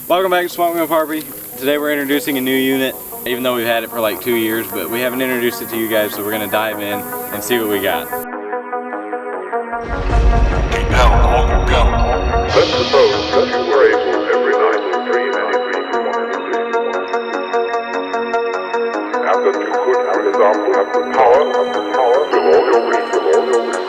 Welcome back to Swamp Milk Harpy. Today we're introducing a new unit, even though we've had it for like 2 years, but we haven't introduced it to you guys, so we're going to dive in and see what we got. Let's suppose that you were able every night to dream any dream you wanted to dream. And that you could, for example, have the power with all your wishes, with all your wishes.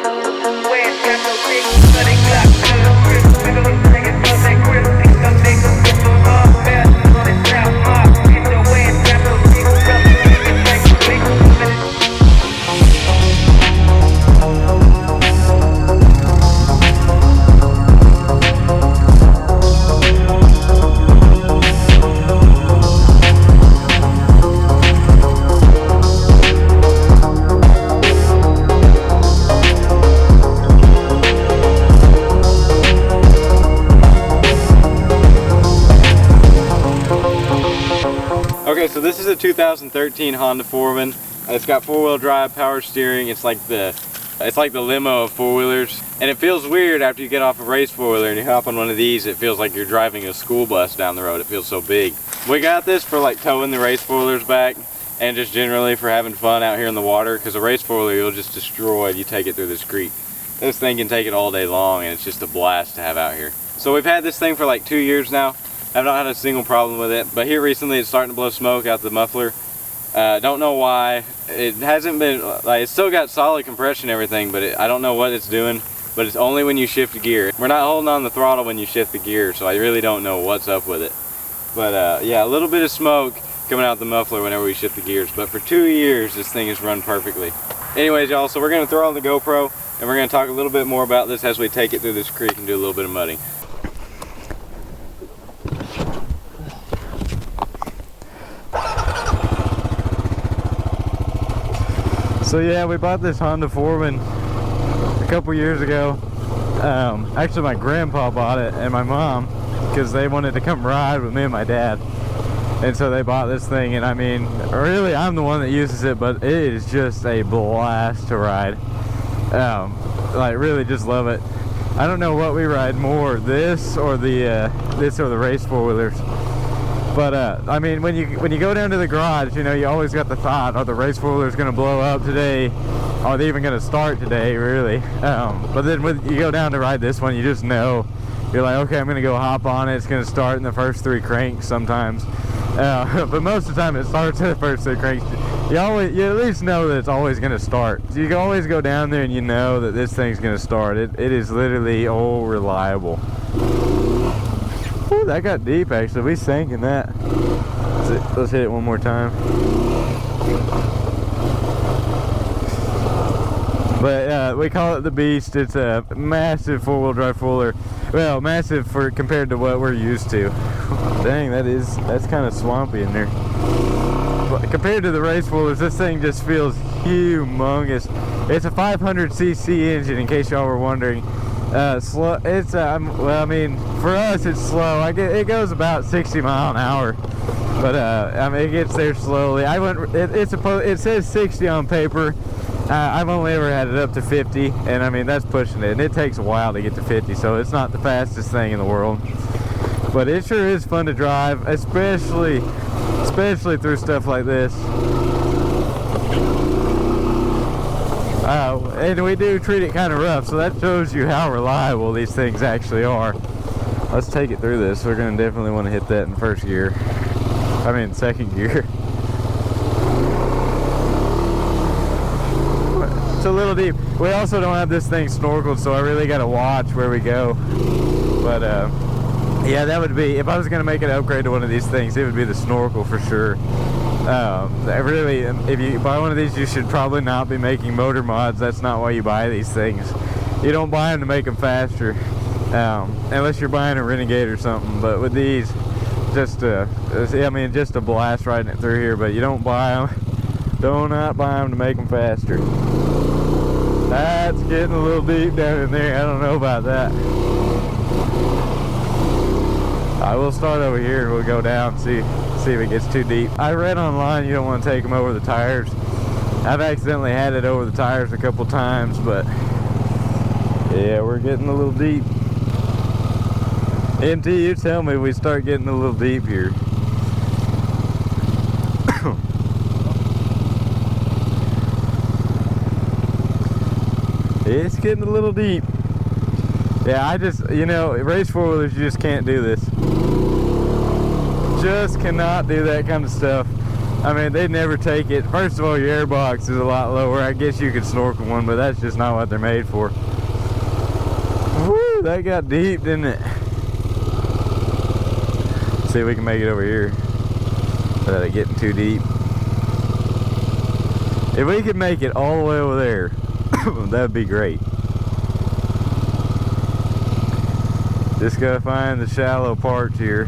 Okay, so this is a 2013 Honda Forman. It's got 4-wheel drive, power steering. It's like the limo of 4-wheelers, and it feels weird after you get off a race 4-wheeler and you hop on one of these. It feels like you're driving a school bus down the road. It feels so big. We got this for like towing the race 4-wheelers back, and just generally for having fun out here in the water, because a race 4-wheeler you'll just destroy if you take it through this creek. This thing can take it all day long, and it's just a blast to have out here. So we've had this thing for like 2 years now. I've not had a single problem with it, but here recently it's starting to blow smoke out the muffler. Don't know why. It hasn't been, like, it's still got solid compression and everything, but I don't know what it's doing, but it's only when you shift the gear. We're not holding on the throttle when you shift the gear, so I really don't know what's up with it. But yeah, a little bit of smoke coming out the muffler whenever we shift the gears, but for 2 years this thing has run perfectly. Anyways, y'all, so we're going to throw on the GoPro, and we're going to talk a little bit more about this as we take it through this creek and do a little bit of mudding. So yeah, we bought this Honda Forman a couple years ago. Actually my grandpa bought it and my mom, because they wanted to come ride with me and my dad. And so they bought this thing, and I mean, really I'm the one that uses it, but it is just a blast to ride. Like, really just love it. I don't know what we ride more, this or the race 4-wheelers. But I mean, when you go down to the garage, you know, you always got the thought, are the race 4-wheelers going to blow up today? Are they even going to start today, really? But then when you go down to ride this one, you just know. You're like, okay, I'm going to go hop on it. It's going to start in the first 3 cranks sometimes. But most of the time it starts in the first 3 cranks. You at least know that it's always going to start. So you can always go down there and you know that this thing's going to start. It is literally reliable. Ooh, that got deep actually. We sank in that. Let's hit it one more time. But we call it the Beast. It's a massive 4-wheel drive fuller. Well, massive compared to what we're used to. Dang, that's kind of swampy in there. But compared to the race fullers, this thing just feels humongous. It's a 500cc engine, in case y'all were wondering. Slow. It's well, I mean, for us it's slow. It goes about 60 miles an hour, but I mean, it gets there slowly. It says 60 on paper. I've only ever had it up to 50, and I mean, that's pushing it, and it takes a while to get to 50, so it's not the fastest thing in the world. But it sure is fun to drive, especially through stuff like this. And we do treat it kind of rough, so that shows you how reliable these things actually are. Let's take it through this. We're going to definitely want to hit that in first gear. I mean, second gear. It's a little deep. We also don't have this thing snorkeled, so I really got to watch where we go. But yeah, that would be, if I was going to make an upgrade to one of these things, it would be the snorkel for sure. Really, if you buy one of these, you should probably not be making motor mods. That's not why you buy these things. You don't buy them to make them faster, unless you're buying a Renegade or something. But with these, just a blast riding it through here. But you don't buy them, do not buy them to make them faster. That's getting a little deep down in there. I don't know about that. I will start over here and we'll go down and see if it gets too deep. I read online you don't want to take them over the tires. I've accidentally had it over the tires a couple times, but yeah, we're getting a little deep. MT, you tell me we start getting a little deep here. It's getting a little deep. Yeah, I just, you know, race four-wheelers, you just can't do this. Just cannot do that kind of stuff. I mean, they never take it. First of all, your airbox is a lot lower. I guess you could snorkel one, but that's just not what they're made for. Woo, that got deep, didn't it? See if we can make it over here without it getting too deep. If we could make it all the way over there, that would be great. Just gotta find the shallow parts here.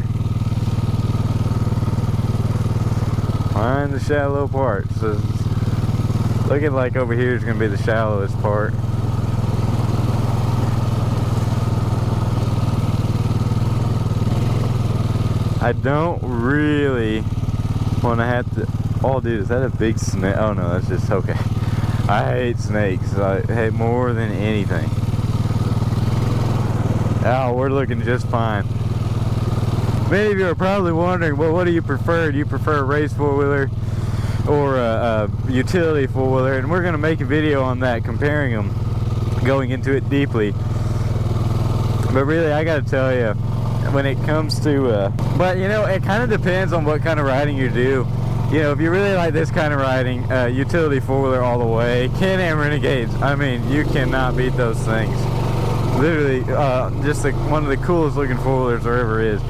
Find the shallow parts. So it's looking like over here is gonna be the shallowest part. I don't really want to have to. Oh, dude, is that a big snake? Oh no, that's just okay. I hate snakes. I hate more than anything. Oh, we're looking just fine. Many of you are probably wondering, well, what do you prefer? Do you prefer a race four-wheeler or a utility four-wheeler? And we're going to make a video on that, comparing them, going into it deeply. But really, I got to tell you, when it comes to, but you know, it kind of depends on what kind of riding you do. You know, if you really like this kind of riding, utility four-wheeler all the way. Can-Am Renegades, I mean, you cannot beat those things. Literally, just one of the coolest looking four-wheelers there ever is.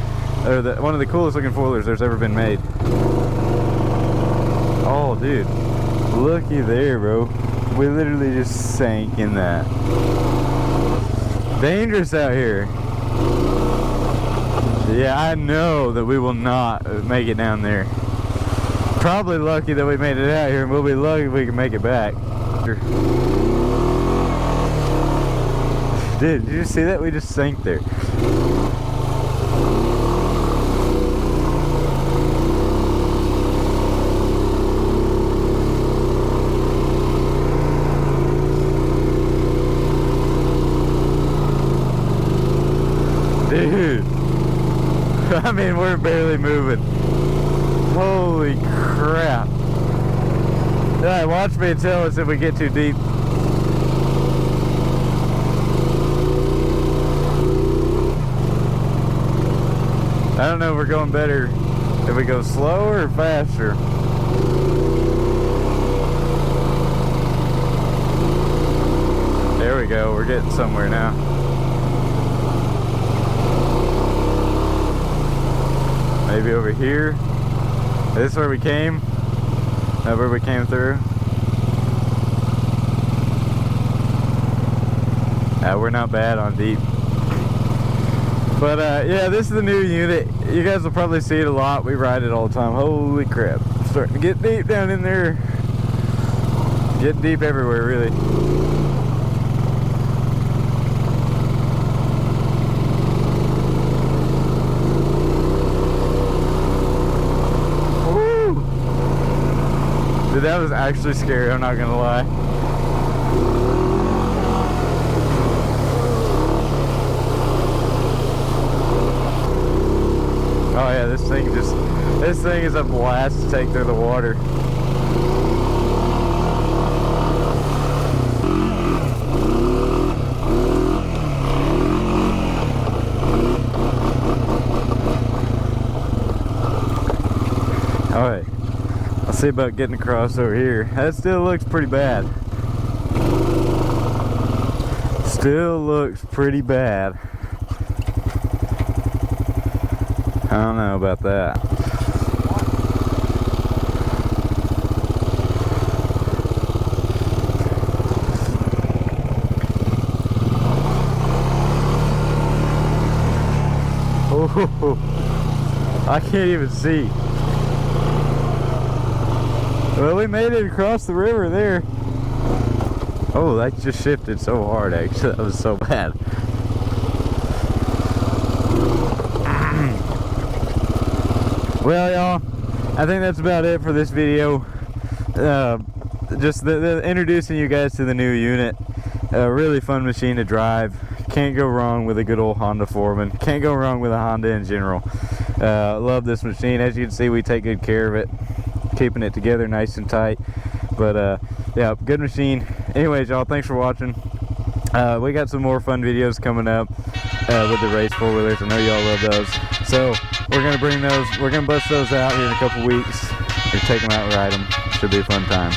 Or one of the coolest looking four-wheelers there's ever been made. Oh, dude. Looky there, bro. We literally just sank in that. Dangerous out here. Yeah, I know that we will not make it down there. Probably lucky that we made it out here, and we'll be lucky if we can make it back. Dude, did you see that? We just sank there. Dude. I mean, we're barely moving. Holy crap. Alright, watch me and tell us if we get too deep. I don't know if we're going better if we go slower or faster. There we go, we're getting somewhere now. Maybe over here. This is where we came. That's where we came through. We're not bad on deep. But yeah, this is the new unit. You guys will probably see it a lot. We ride it all the time. Holy crap. It's starting to get deep down in there. Getting deep everywhere, really. Woo! Dude, that was actually scary, I'm not gonna lie. Oh yeah, this thing is a blast to take through the water. Alright, I'll see about getting across over here. That still looks pretty bad. Still looks pretty bad. I don't know about that. Oh, I can't even see. Well, we made it across the river there. Oh, that just shifted so hard, actually. That was so bad. Well, y'all, I think that's about it for this video. Just introducing you guys to the new unit. A really fun machine to drive. Can't go wrong with a good old Honda Forman. Can't go wrong with a Honda in general. Love this machine. As you can see, we take good care of it, keeping it together nice and tight. But yeah, good machine. Anyways, y'all, thanks for watching. We got some more fun videos coming up with the race four-wheelers. I know y'all love those. So we're gonna bring those, we're gonna bust those out here in a couple weeks. We're take them out and ride them. Should be a fun time.